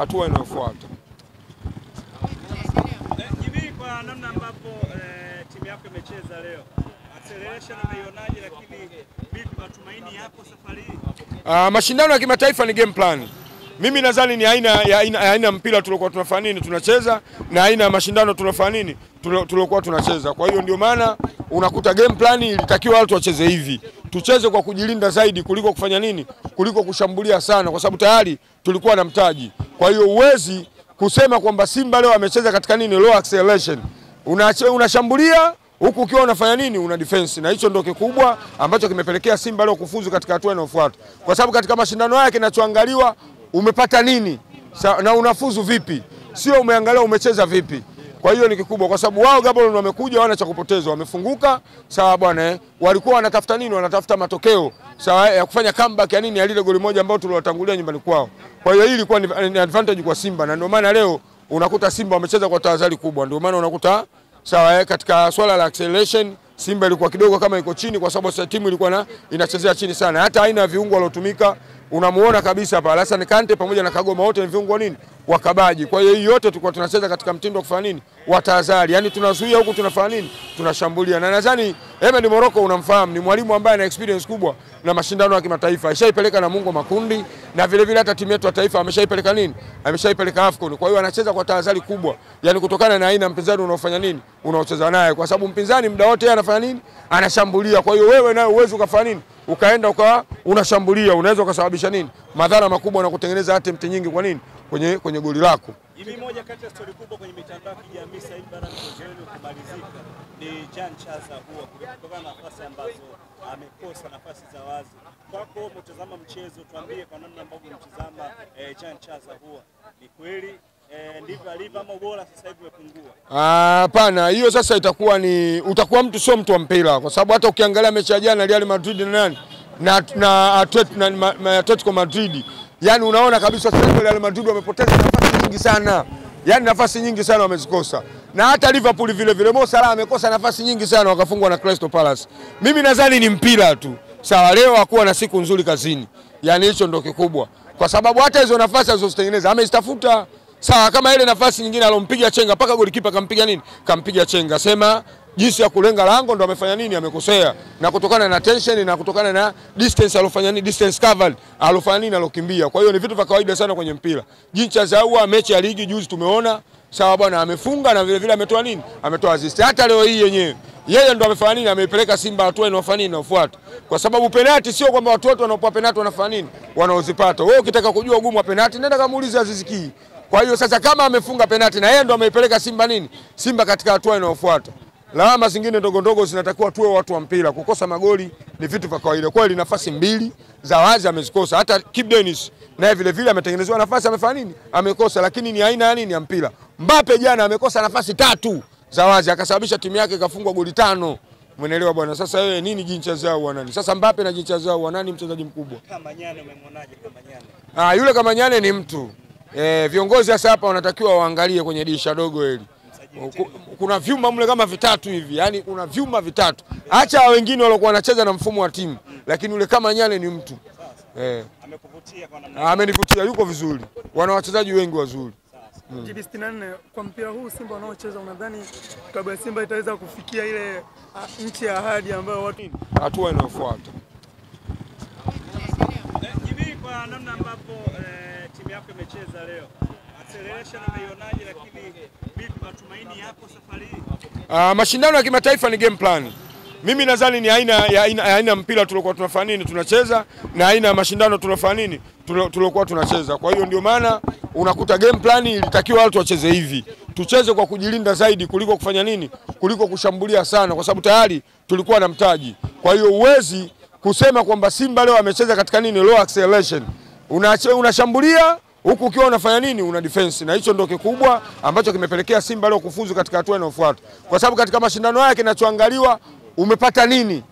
hatua inayofuata. Jibi, kwa namna ambapo timu yako imecheza leo, acceleration umeionaje, lakini vipi matumaini yako safari hii? Mashindano ya kimataifa ni game plan. Mimi nadhani ni aina mpira tulikuwa tunafanya nini tunacheza, na aina ya mashindano tunafanya nini tulikuwa tunacheza. Kwa hiyo ndio maana unakuta game plan ilitakiwa watu wacheze hivi. Tucheze kwa kujilinda zaidi kuliko kufanya nini? Kuliko kushambulia sana, kwa sababu tayari tulikuwa na mtaji. Kwa hiyo uwezi kusema kwamba Simba leo amecheza katika nini low acceleration. Unashambulia huku ukiwa unafanya nini? Una defense. Na hicho ndio kikubwa ambacho kimepelekea Simba leo kufuzu katika hatua inayofuata. Kwa sababu katika mashindano haya kinachoangaliwa umepata nini na unafuzu vipi, sio umeangalia umecheza vipi. Kwa hiyo ni kikubwa, kwa sababu wao Gaborone wamekuja wana cha kupoteza, wamefunguka sawa bwana. Walikuwa wanatafuta nini? Wanatafuta matokeo sawa ya kufanya comeback ya nini ya lile goli moja ambao tuliwatangulia nyumbani kwao. Kwa hiyo hii ilikuwa ni advantage kwa Simba, na ndio maana leo unakuta Simba wamecheza kwa tahadhari kubwa. Ndio maana unakuta sawa katika swala la acceleration Simba ilikuwa kidogo kama iko chini, kwa sababu sasa timu ilikuwa inachezea chini sana. Hata aina ya viungo waliotumika unamuona kabisa hapa Alassane Kante pamoja na Kagoma, wote ni viungo nini wakabaji. Kwa hiyo hii yote tulikuwa tunacheza katika mtindo wa kufanya nini wa tahadhari, yani tunazuia huku tunafanya nini tunashambulia. Na nadhani Ahmed Morocco unamfahamu, ni mwalimu ambaye ana experience kubwa na mashindano ya kimataifa, ashaipeleka na Mungo Makundi, na vile vile hata timu yetu ya taifa ameshaipeleka nini, ameshaipeleka AFCON. Kwa hiyo anacheza kwa tahadhari kubwa, yani kutokana na aina mpinzani unaofanya nini unaocheza naye, kwa sababu mpinzani muda wote yeye anafanya nini, anashambulia. Kwa hiyo wewe nayo uwezo ukafanya nini ukaenda ukawa unashambulia, unaweza ukasababisha nini madhara makubwa na kutengeneza attempt nyingi kwa nini kwenye goli lako. Hivi moja kati ya story kubwa kwenye mitandao ya kijamii sasa hivi baada ya mchezo wenu kumalizika ni Jean Charles Ahoua, kutokana na nafasi ambazo amekosa, nafasi za wazi. Kwako mtazama mchezo, tuambie kwa namna ambavyo mtazama Jean Charles Ahoua, ni kweli ndivyo alivyo ama bora sasa hivi umepungua? Hapana, hiyo sasa utakuwa mtu sio mtu wa mpira, kwa sababu hata ukiangalia mechi ya jana Real Madrid na nani na Atletico Madrid, yani unaona kabisa sasa Real Madrid wamepoteza nafasi nyingi sana, yani nafasi nyingi sana wamezikosa. Na hata Liverpool vile vile Mo Salah amekosa nafasi nyingi sana wakafungwa na Crystal Palace. Mimi nadhani ni mpira tu. Sawa, leo hakuwa na siku nzuri kazini, yani hicho ndio kikubwa, kwa sababu hata hizo nafasi alizozitengeneza amezitafuta. Sawa, kama ile nafasi nyingine alompiga chenga paka golikipa kampiga nini? Kampiga chenga. Sema jinsi ya kulenga lango ndo amefanya nini? Amekosea. Na kutokana na tension na kutokana na distance alofanya nini? Distance covered alofanya nini? Alokimbia. Kwa hiyo ni vitu vya kawaida sana kwenye mpira. Jean Ahoua mechi ya ligi juzi tumeona, sawa bwana, amefunga na vile vile ametoa nini? Ametoa assist. Hata leo hii yenyewe yeye ndo amefanya nini? Ameipeleka Simba hatua inayofanya nini inayofuata. Kwa sababu penalty sio kwamba watu wote wanaopoa penalty wanafanya nini? Wanaozipata. Wewe ukitaka kujua ugumu wa penalty nenda kamuulize Aziz Ki. Kwa hiyo sasa kama amefunga penalty na yeye ndo ameipeleka Simba nini? Simba katika hatua inayofuata. Lawama zingine ndogo ndogo zinatakiwa tuwe watu wa mpira. Kukosa magoli ni vitu vya kawaida. Kweli nafasi mbili za wazi amezikosa. Hata Kip Dennis naye vile vile ametengenezwa nafasi amefanya nini? Amekosa, lakini ni aina ya nini ya mpira. Mbappe jana amekosa nafasi 3 za wazi akasababisha timu yake ikafungwa goli 5. Umeelewa bwana? Sasa wewe nini Jean Ahoua nani? Sasa Mbappe na Jean Ahoua nani mchezaji mkubwa? Kamanyane umemwonaje Kamanyane? Yule Kamanyane ni mtu. Viongozi sasa hapa wanatakiwa waangalie kwenye dirisha dogo hili. Kuna vyuma mle kama vitatu hivi, yani kuna vyuma vitatu. Acha wengine waliokuwa wanacheza na mfumo wa timu, lakini yule Kamanyane ni mtu. Amekuvutia kwa namna? Amenivutia, yuko vizuri. Wana wachezaji wengi wazuri. GB64 kwa mpira huu Simba wanaocheza, unadhani klabu ya Simba itaweza kufikia ile nchi ya ahadi ambayo watu hatua inayofuata? Hivi kwa namna ambapo timu yako imecheza leo, acceleration umeionaje, lakini vipi matumaini yako safari hii? Mashindano ya kimataifa ni game plan. Mimi nadhani ni aina mpira tulikuwa tunafanya nini tunacheza, na aina ya mashindano tunafanya nini tulikuwa tunacheza. Kwa hiyo ndio maana unakuta game plan ilitakiwa watu wacheze hivi. Tucheze kwa kujilinda zaidi kuliko kufanya nini? Kuliko kushambulia sana, kwa sababu tayari tulikuwa na mtaji. Kwa hiyo uwezi kusema kwamba Simba leo amecheza katika nini low acceleration. Unashambulia huku ukiwa unafanya nini? Una defense. Na hicho ndio kikubwa ambacho kimepelekea Simba leo kufuzu katika hatua inayofuata. Kwa sababu katika mashindano haya kinachoangaliwa umepata nini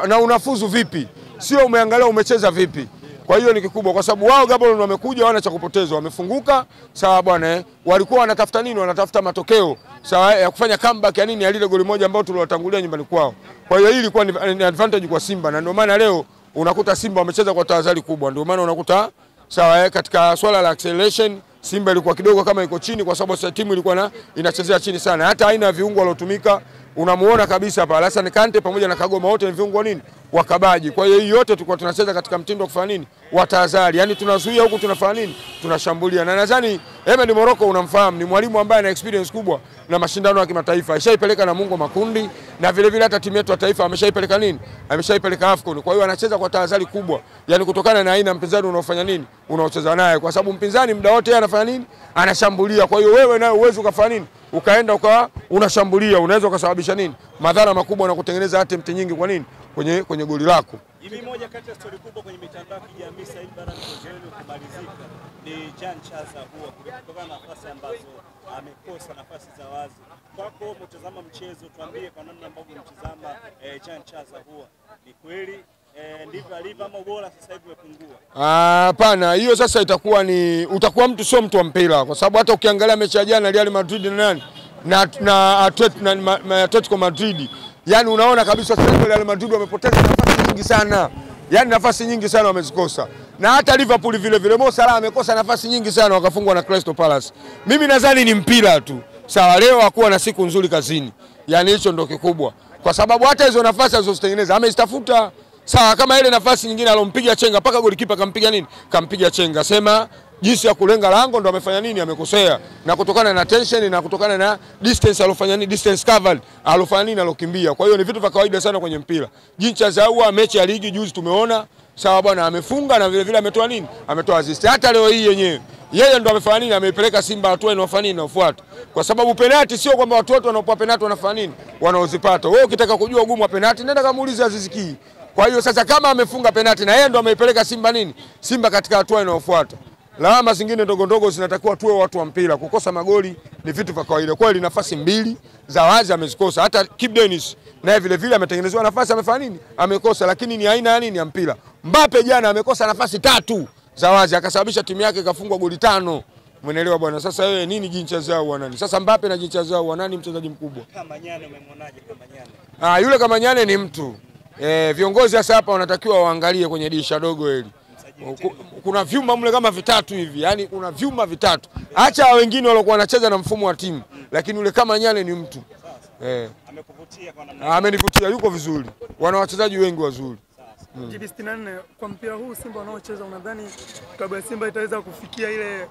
na unafuzu vipi, sio umeangalia umecheza vipi. Kwa hiyo ni kikubwa, kwa sababu wao Gaborone wamekuja wana cha kupoteza, wamefunguka sawa bwana. Walikuwa wanatafuta nini? Wanatafuta matokeo sawa ya kufanya comeback ya nini ya lile goli moja ambao tuliwatangulia nyumbani kwao. Kwa hiyo hii ilikuwa ni advantage kwa Simba, na ndio maana leo unakuta Simba wamecheza kwa tahadhari kubwa. Ndio maana unakuta sawa katika swala la acceleration Simba ilikuwa kidogo kama iko chini kwa sababu timu ilikuwa inachezea chini sana. Hata aina ya viungo waliotumika unamuona kabisa hapa Alassane Kante pamoja na Kagoma wote ni viungo nini? Wakabaji. Kwa hiyo hii yote tulikuwa tunacheza katika mtindo wa kufanya nini? Wa tahadhari. Yaani tunazuia huku tunafanya nini? Tunashambulia. Na nadhani Ahmed Morocco unamfahamu, ni mwalimu ambaye ana experience kubwa na mashindano ya kimataifa. Ashaipeleka na Mungo makundi na vile vile hata timu yetu ya taifa ameshaipeleka nini? Ameshaipeleka AFCON. Kwa hiyo anacheza kwa tahadhari kubwa. Yaani kutokana na aina mpinzani unaofanya nini? Unaocheza naye. Kwa sababu mpinzani muda wote anafanya nini? Anashambulia. Kwa hiyo wewe naye uwezo ukafanya nini? Ukaenda ukawa unashambulia, unaweza ukasababisha nini? Madhara makubwa na kutengeneza attempt nyingi. Kwa nini? Kwenye goli lako. Hivi moja kati ya story kubwa kwenye mitandao ya kijamii sasa hivi barani Tanzania kumalizika ni Jean Charles Ahoua kutokana na nafasi ambazo amekosa nafasi za wazi. Kwako mtazama mchezo, tuambie kwa namna ambavyo mtazama Jean Charles Ahoua. Ni kweli ndivyo alivyo ama ubora sasa hivi umepungua? Hapana, hiyo sasa utakuwa mtu sio mtu wa mpira, kwa sababu hata ukiangalia mechi ya jana Real Madrid na nani na Atletico Madrid, yani unaona kabisa sasa Real Madrid wamepoteza nafasi nyingi sana. Yani nafasi nyingi sana wamezikosa. Na hata Liverpool vile vile Mo Salah amekosa nafasi nyingi sana wakafungwa na Crystal Palace. Mimi nadhani ni mpira tu. Sawa, leo hakuwa na siku nzuri kazini. Yani hicho ndio kikubwa. Kwa sababu hata hizo nafasi alizozitengeneza amezitafuta. Sawa, kama ile nafasi nyingine alompiga chenga paka golikipa kampiga nini? Kampiga chenga. Sema jinsi ya kulenga lango ndo amefanya nini? Amekosea. Na kutokana na tension na kutokana na distance alofanya nini? Distance covered alofanya nini? Alokimbia. Kwa hiyo ni vitu vya kawaida sana kwenye mpira. Jean Charles Ahoua mechi ya ligi juzi tumeona, sawa bwana, amefunga na vile vile ametoa nini? Ametoa assist. Hata leo hii yenyewe yeye ndo amefanya nini? Ameipeleka Simba hatua inayofanya nini? Inafuata. Kwa sababu penalty sio kwamba watu wote wanaopoa penalty wanafanya nini? Wanaozipata. Wewe ukitaka kujua ugumu wa penalty nenda kamuulize Aziz Ki. Kwa hiyo sasa kama amefunga penalty na yeye ndo ameipeleka Simba nini? Simba katika hatua inayofuata. Lawama zingine ndogo ndogo zinatakiwa tuwe watu wa mpira. Kukosa magoli ni vitu vya kawaida. Kweli nafasi mbili za wazi amezikosa. Hata Kip Dennis naye vile vile ametengenezewa nafasi amefanya nini? Amekosa, lakini ni aina nini ya mpira. Mbappe jana amekosa nafasi 3 za wazi akasababisha timu yake ikafungwa goli 5. Umeelewa bwana? Sasa wewe nini Jean Charles Ahoua nani? Sasa Mbappe na Jean Charles Ahoua nani mchezaji mkubwa? Kamanyane umemwonaje Kamanyane? Yule Kamanyane ni mtu. Viongozi sasa hapa wanatakiwa waangalie kwenye dirisha dogo hili. Kuna vyuma mle kama vitatu hivi, yani kuna vyuma vitatu. Acha wengine waliokuwa wanacheza na mfumo wa timu, lakini yule Kamanyane ni mtu. Amekuvutia kwa namna? Amenivutia, yuko vizuri. Wana wachezaji wengi wazuri. GB64 kwa mpira huu Simba wanaocheza, unadhani klabu ya Simba itaweza kufikia ile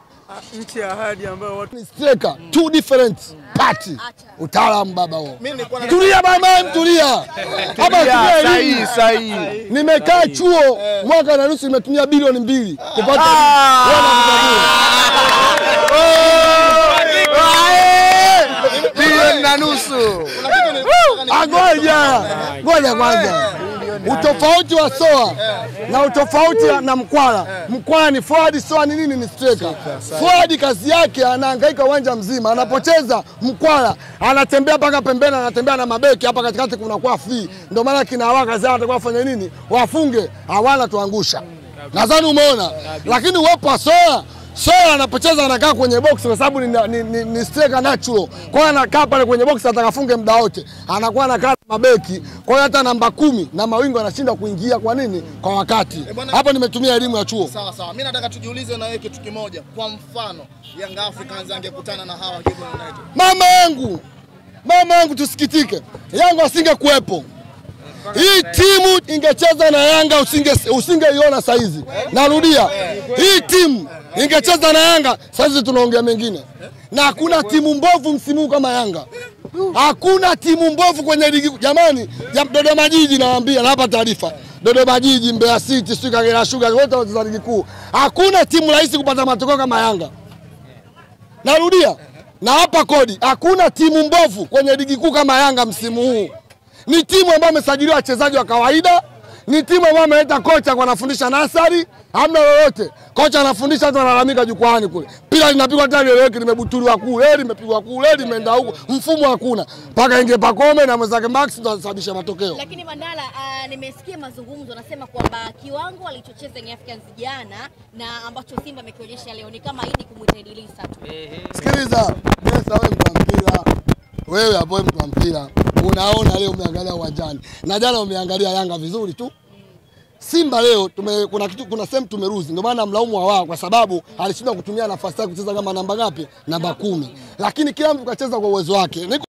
nchi ya ahadi ambayo watu ni striker, two different party. Utaalamu baba wao. Tulia baba, tulia. Hapa tulia sahihi. Nimekaa chuo mwaka na nusu nimetumia bilioni 2 kupata bilioni na nusu. Ngoja kwanza. Utofauti wa Soa na utofauti na Mkwala. Mkwala ni forward, Soa ni nini? Ni striker. Forward kazi yake anahangaika uwanja mzima. Anapocheza Mkwala anatembea mpaka pembeni, anatembea na mabeki hapa katikati kuna kwa free. Ndio maana kina Awaka zao atakuwa afanye nini? Wafunge, hawana tuangusha. Nadhani umeona. Lakini uwepo wa Soa anapocheza anakaa kwenye box kwa sababu ni striker natural. Kwa hiyo anakaa pale kwenye box atakafunge muda wote. Anakuwa anakaa mabeki. Kwa hiyo hata namba 10 na mawingo anashinda kuingia kwa nini? Kwa wakati. Hapo nimetumia elimu ya chuo. Sawa sawa. Mimi nataka tujiulize na wewe kitu kimoja. Kwa mfano, Young Africans angekutana na hawa Gaborone United. Mama yangu tusikitike. Yanga asingekuepo. Hii timu ingecheza na Yanga usingeiona saizi. Narudia. Hii timu ingecheza na Yanga saizi tunaongea mengine. Na hakuna timu mbovu msimu kama Yanga. Hakuna timu mbovu kwenye ligi. Jamani, Dodoma Jiji nawaambia, hapa taarifa. Dodoma Jiji, Mbeya City, Kagera Sugar wote wacheza ligi kuu. Hakuna timu rahisi kupata matokeo kama Yanga. Narudia. Na hapa kodi, hakuna timu mbovu kwenye ligi kuu kama Yanga msimu huu. Ni timu ambayo imesajiliwa wachezaji wa kawaida, ni timu ambayo ameleta kocha kwa anafundisha nasari, hamna lolote. Kocha anafundisha watu wanalalamika jukwani kule. Pila linapigwa tani leweki limebutuliwa kule, limepigwa kule, limeenda huko. Mfumo hakuna. Paka inge Pakome na mwenzake Max ndo anasababisha matokeo. Lakini Mandala, nimesikia mazungumzo nasema kwamba kiwango alichocheza Young Africans jana na ambacho Simba amekionyesha leo ni kama hii kumuita Idrissa tu. Sikiliza, Idrissa wewe mtu wa mpira. Wewe hapo mtu wa mpira. Unaona leo umeangalia uwanjani. Na jana umeangalia Yanga vizuri tu. Simba leo kuna sehemu tumeruzi, ndio maana mlaumu Hawa kwa sababu alishindwa kutumia nafasi yake kucheza kama namba ngapi? Namba 10. Lakini kila mtu kacheza kwa uwezo wake.